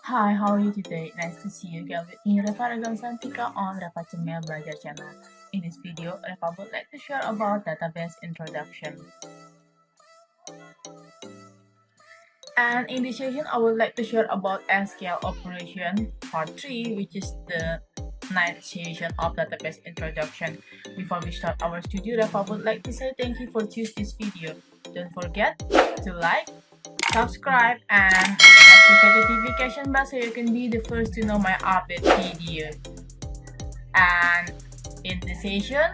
Hi, how are you today? Nice to see you again with me, Reva Ragam Santika on Reva Cemil Belajar channel. In this video, Reva would like to share about database introduction. And in this session, I would like to share about SQL operation part 3, which is the 9th session of database introduction. Before we start our studio, Reva would like to say thank you for choosing this video. Don't forget to like, subscribe, and activate the notification bell so you can be the first to know my update video. And in this session,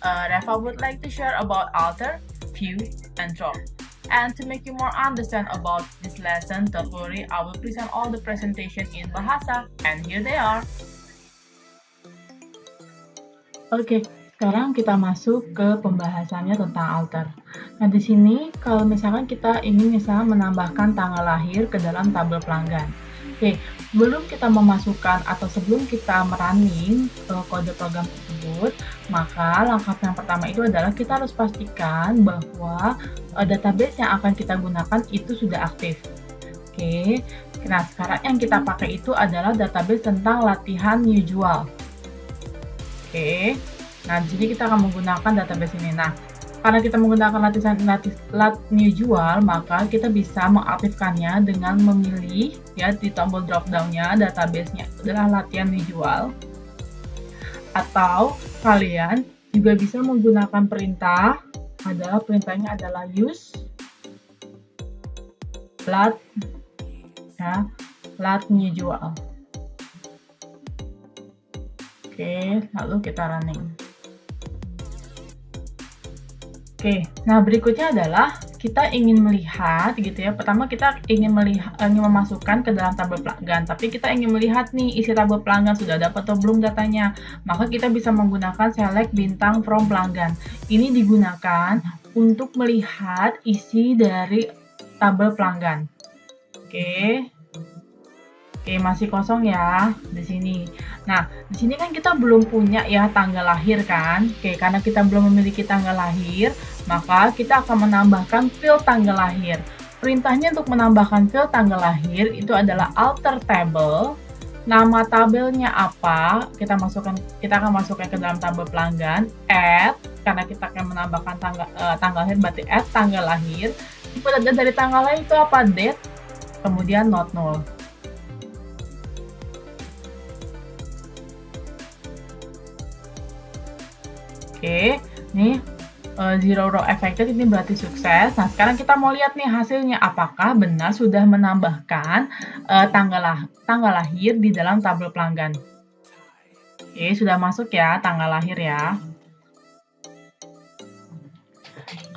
Reva would like to share about alter, view, and drop. And to make you more understand about this lesson, don't worry, I will present all the presentation in Bahasa, and here they are. Oke, sekarang kita masuk ke pembahasannya tentang alter. Nah, di sini kalau misalkan kita ingin menambahkan tanggal lahir ke dalam tabel pelanggan. Oke, sebelum kita memasukkan atau sebelum kita merunning kode program tersebut, maka langkah yang pertama itu adalah kita harus pastikan bahwa database yang akan kita gunakan itu sudah aktif. Oke, nah sekarang yang kita pakai itu adalah database tentang latihan usual. Oke, nah di sini kita akan menggunakan database ini. Nah, karena kita menggunakan lat usual, maka kita bisa mengaktifkannya dengan memilih ya di tombol drop down-nya database-nya adalah latihan usual. Atau kalian juga bisa menggunakan perintah, perintahnya adalah use lat usual. Oke, lalu kita running. Oke, nah berikutnya adalah kita ingin melihat gitu ya. Pertama kita ingin memasukkan ke dalam tabel pelanggan, tapi kita ingin melihat nih isi tabel pelanggan sudah dapat atau belum datanya. Maka kita bisa menggunakan select bintang from pelanggan. Ini digunakan untuk melihat isi dari tabel pelanggan. Oke, masih kosong ya di sini. Nah, di sini kan kita belum punya ya tanggal lahir kan. Oke, karena kita belum memiliki tanggal lahir, maka kita akan menambahkan field tanggal lahir. Perintahnya untuk menambahkan field tanggal lahir itu adalah alter table. Nama tabelnya apa? Kita akan masukkan ke dalam tabel pelanggan. Add, karena kita akan menambahkan tanggal lahir berarti add tanggal lahir. Pada dari tanggal lahir itu apa? Date, kemudian not null. Oke, nih zero row affected ini berarti sukses. Nah, sekarang kita mau lihat nih hasilnya apakah benar sudah menambahkan tanggal lahir di dalam tabel pelanggan. Oke, sudah masuk ya tanggal lahir ya.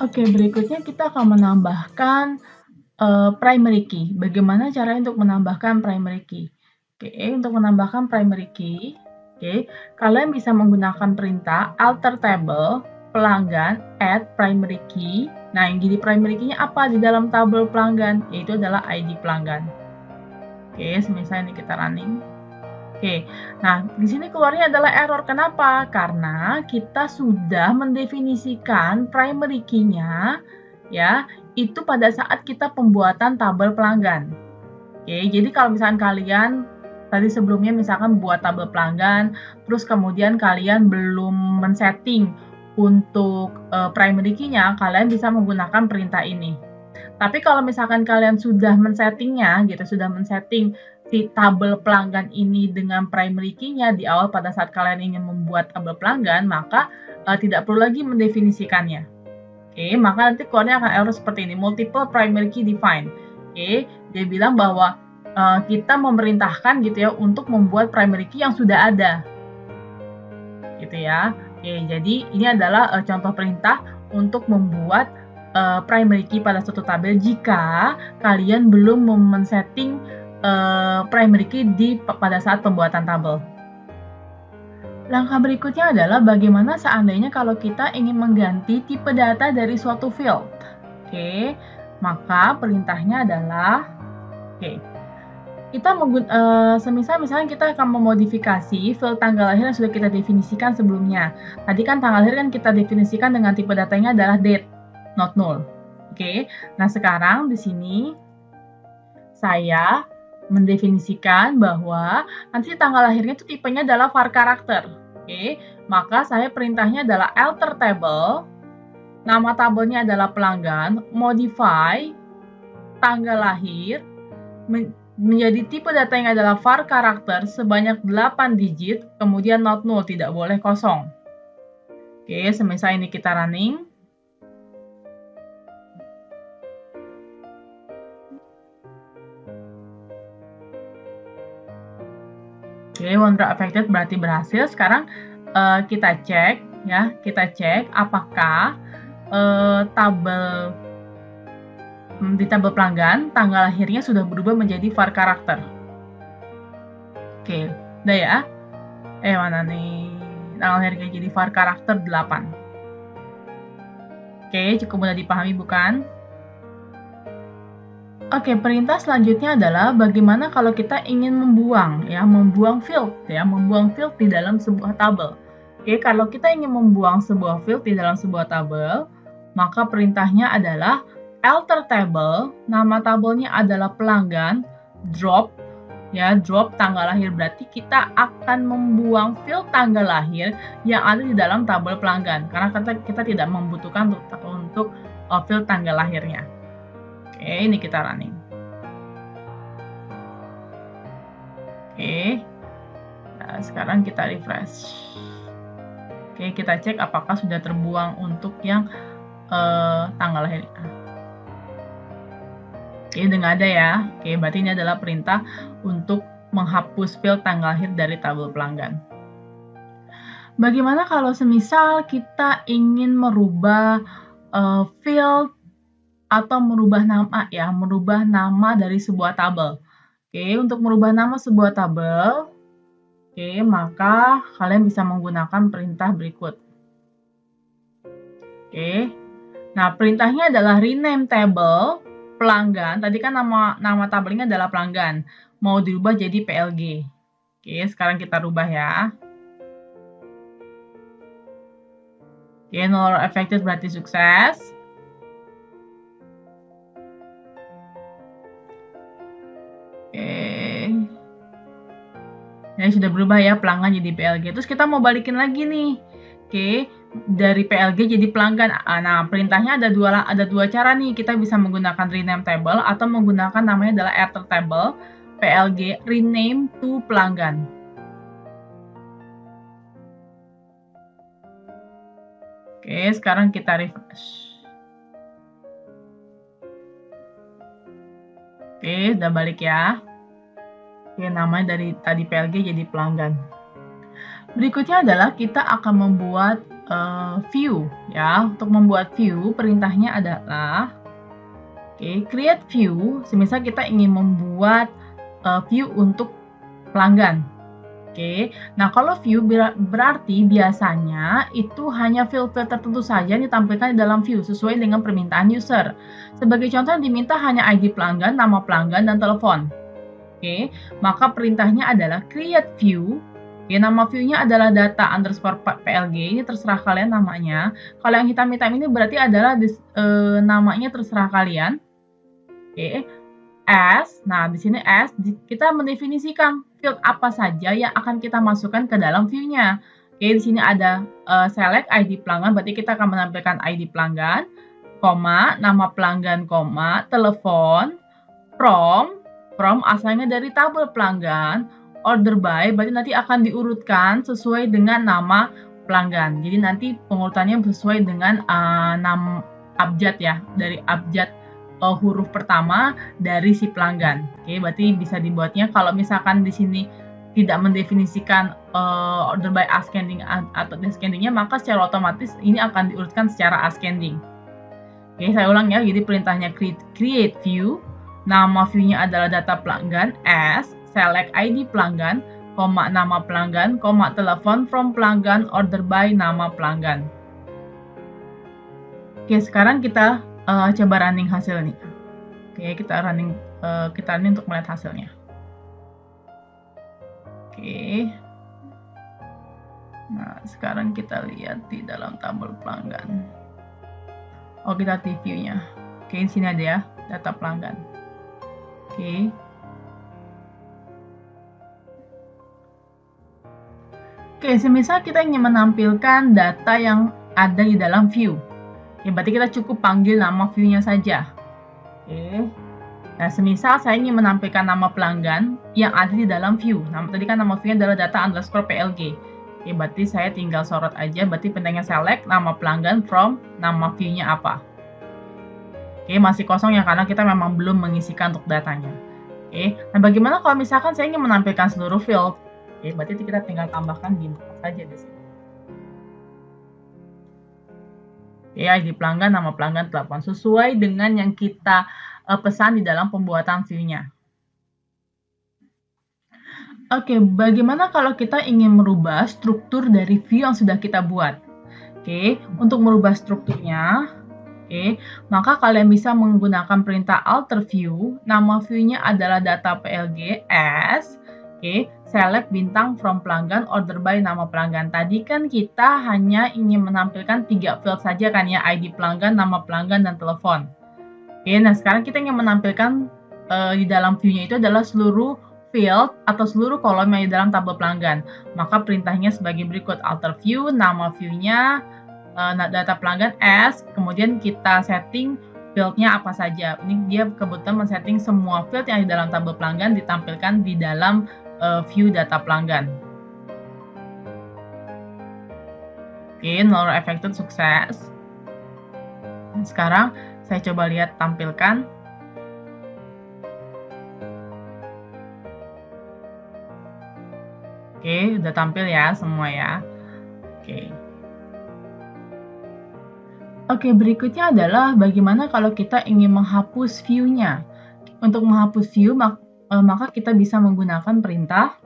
Oke, berikutnya kita akan menambahkan primary key. Bagaimana cara untuk menambahkan primary key? Oke, untuk menambahkan primary key, kalian bisa menggunakan perintah alter table pelanggan add primary key. Nah, yang jadi primary key-nya apa di dalam tabel pelanggan? Yaitu adalah ID pelanggan. Oke, semisal ini kita running. Oke, nah di sini keluarnya adalah error. Kenapa? Karena kita sudah mendefinisikan primary key-nya ya, itu pada saat kita pembuatan tabel pelanggan. Oke, jadi kalau misalkan kalian tadi sebelumnya misalkan buat tabel pelanggan, terus kemudian kalian belum men-setting untuk primary key-nya, kalian bisa menggunakan perintah ini. Tapi kalau misalkan kalian sudah men-settingnya, gitu, sudah men-setting si tabel pelanggan ini dengan primary key-nya di awal pada saat kalian ingin membuat tabel pelanggan, maka tidak perlu lagi mendefinisikannya. Oke, maka nanti keluarnya akan error seperti ini, multiple primary key defined. Oke, dia bilang bahwa kita memerintahkan gitu ya untuk membuat primary key yang sudah ada gitu ya. Oke, jadi ini adalah contoh perintah untuk membuat primary key pada suatu tabel jika kalian belum men-setting primary key pada saat pembuatan tabel. Langkah berikutnya adalah bagaimana seandainya kalau kita ingin mengganti tipe data dari suatu field. Oke, maka perintahnya adalah kita misalnya kita akan memodifikasi field tanggal lahir yang sudah kita definisikan sebelumnya. Tadi kan tanggal lahir kan kita definisikan dengan tipe datanya adalah date, not null. Oke, nah sekarang di sini saya mendefinisikan bahwa nanti tanggal lahirnya itu tipenya adalah var karakter. Oke, maka saya perintahnya adalah alter table, nama tabelnya adalah pelanggan, modify tanggal lahir menjadi tipe data yang adalah var karakter sebanyak 8 digit, kemudian not null, tidak boleh kosong. Oke, semisal ini kita running. Oke, one row affected berarti berhasil. Sekarang kita cek ya, apakah di tabel pelanggan tanggal lahirnya sudah berubah menjadi var karakter. Oke, udah ya. Mana nih? Tanggal lahirnya jadi var karakter 8. Oke, cukup mudah dipahami bukan? Oke, perintah selanjutnya adalah bagaimana kalau kita ingin membuang field di dalam sebuah tabel. Oke, kalau kita ingin membuang sebuah field di dalam sebuah tabel, maka perintahnya adalah alter table, nama tabelnya adalah pelanggan, drop tanggal lahir, berarti kita akan membuang field tanggal lahir yang ada di dalam tabel pelanggan karena kita tidak membutuhkan untuk field tanggal lahirnya. Oke, ini kita running. Oke, nah, sekarang kita refresh. Oke, kita cek apakah sudah terbuang untuk yang tanggal lahirnya. Oke, udah nggak ada ya. Oke, berarti ini adalah perintah untuk menghapus field tanggal lahir dari tabel pelanggan. Bagaimana kalau semisal kita ingin merubah field atau merubah nama dari sebuah tabel. Oke, untuk merubah nama sebuah tabel, maka kalian bisa menggunakan perintah berikut. Oke, nah perintahnya adalah rename table pelanggan. Tadi kan nama tabelnya adalah pelanggan, mau dirubah jadi PLG. Oke, sekarang kita rubah ya. Oke, null affected berarti sukses. Ini sudah berubah ya, pelanggan jadi PLG. Terus kita mau balikin lagi nih. Oke, dari PLG jadi pelanggan. Nah, perintahnya ada dua cara nih. Kita bisa menggunakan rename table atau menggunakan namanya adalah alter table PLG rename to pelanggan. Oke, sekarang kita refresh. Oke, udah balik ya. Oke, namanya dari tadi PLG jadi pelanggan. Berikutnya adalah kita akan membuat view ya. Untuk membuat view, perintahnya adalah create view. Semisal kita ingin membuat view untuk pelanggan. Nah kalau view berarti biasanya itu hanya field-field tertentu saja yang ditampilkan di dalam view sesuai dengan permintaan user. Sebagai contoh yang diminta hanya ID pelanggan, nama pelanggan, dan telepon. Maka perintahnya adalah create view. Nama view-nya adalah data underscore PLG, ini terserah kalian namanya. Kalau yang hitam-hitam ini berarti adalah namanya terserah kalian. As, nah di sini as kita mendefinisikan field apa saja yang akan kita masukkan ke dalam view-nya. Di sini ada select ID pelanggan, berarti kita akan menampilkan ID pelanggan, koma, nama pelanggan, koma, telepon, from asalnya dari tabel pelanggan, order by, berarti nanti akan diurutkan sesuai dengan nama pelanggan. Jadi nanti pengurutannya sesuai dengan nama abjad ya, dari abjad huruf pertama dari si pelanggan. Berarti bisa dibuatnya kalau misalkan di sini tidak mendefinisikan order by ascending atau descendingnya, maka secara otomatis ini akan diurutkan secara ascending. Saya ulang ya. Jadi perintahnya create view, nama view-nya adalah data pelanggan, as, select ID pelanggan, koma, nama pelanggan, koma, telepon from pelanggan, order by, nama pelanggan. Sekarang kita coba running hasilnya. Kita running untuk melihat hasilnya. Nah, sekarang kita lihat di dalam tabel pelanggan. Kita di view-nya. Di sini ada ya, data pelanggan. Oke, semisal kita ingin menampilkan data yang ada di dalam view. Oke, berarti kita cukup panggil nama view-nya saja. Oke. Nah, semisal saya ingin menampilkan nama pelanggan yang ada di dalam view. Tadi kan nama view-nya adalah data underscore PLG. Oke, berarti saya tinggal sorot aja. Berarti pentingnya select nama pelanggan from nama view-nya apa. Oke, masih kosong ya karena kita memang belum mengisikan untuk datanya. Oke, nah bagaimana kalau misalkan saya ingin menampilkan seluruh field? Oke, berarti kita tinggal tambahkan di saja di sini. Oke, ID pelanggan, nama pelanggan, telepon sesuai dengan yang kita pesan di dalam pembuatan view-nya. Oke, bagaimana kalau kita ingin merubah struktur dari view yang sudah kita buat? Oke, untuk merubah strukturnya, maka kalian bisa menggunakan perintah alter view. Nama view-nya adalah data PLG as, select bintang from pelanggan, order by nama pelanggan. Tadi kan kita hanya ingin menampilkan 3 field saja kan ya, ID pelanggan, nama pelanggan, dan telepon. Nah sekarang kita ingin menampilkan di dalam view-nya itu adalah seluruh field atau seluruh kolom yang di dalam tabel pelanggan. Maka perintahnya sebagai berikut, alter view, nama view-nya, data pelanggan as, kemudian kita setting field-nya apa saja. Ini dia kebetulan men-setting semua field yang di dalam tabel pelanggan ditampilkan di dalam view data pelanggan. Oke, null affected, sukses. Sekarang saya coba lihat tampilkan. Oke, udah tampil ya semua ya. Oke, berikutnya adalah bagaimana kalau kita ingin menghapus view-nya. Untuk menghapus view, maka kita bisa menggunakan perintah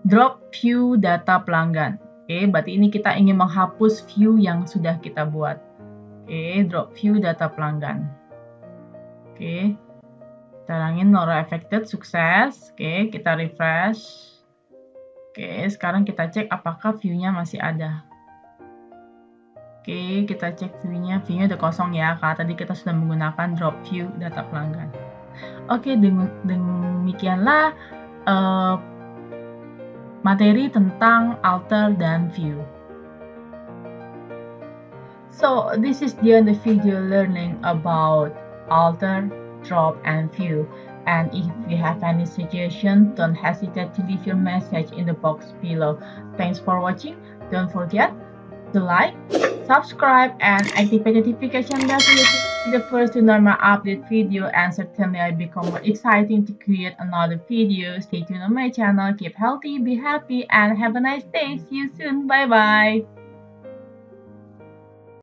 drop view data pelanggan. Berarti ini kita ingin menghapus view yang sudah kita buat. Drop view data pelanggan. Kita langin null affected, sukses. Kita refresh. Sekarang kita cek apakah view-nya masih ada. Kita cek view-nya udah kosong ya, karena tadi kita sudah menggunakan drop view data pelanggan. Demikianlah materi tentang alter dan view. So, this is the end of video learning about alter, drop, and view. And if you have any suggestion, don't hesitate to leave your message in the box below. Thanks for watching. Don't forget to like, subscribe, and activate the notification bell so you can be the first to know my update video, and certainly I become more exciting to create another video. Stay tuned on my channel, keep healthy, be happy, and have a nice day. See you soon. Bye bye.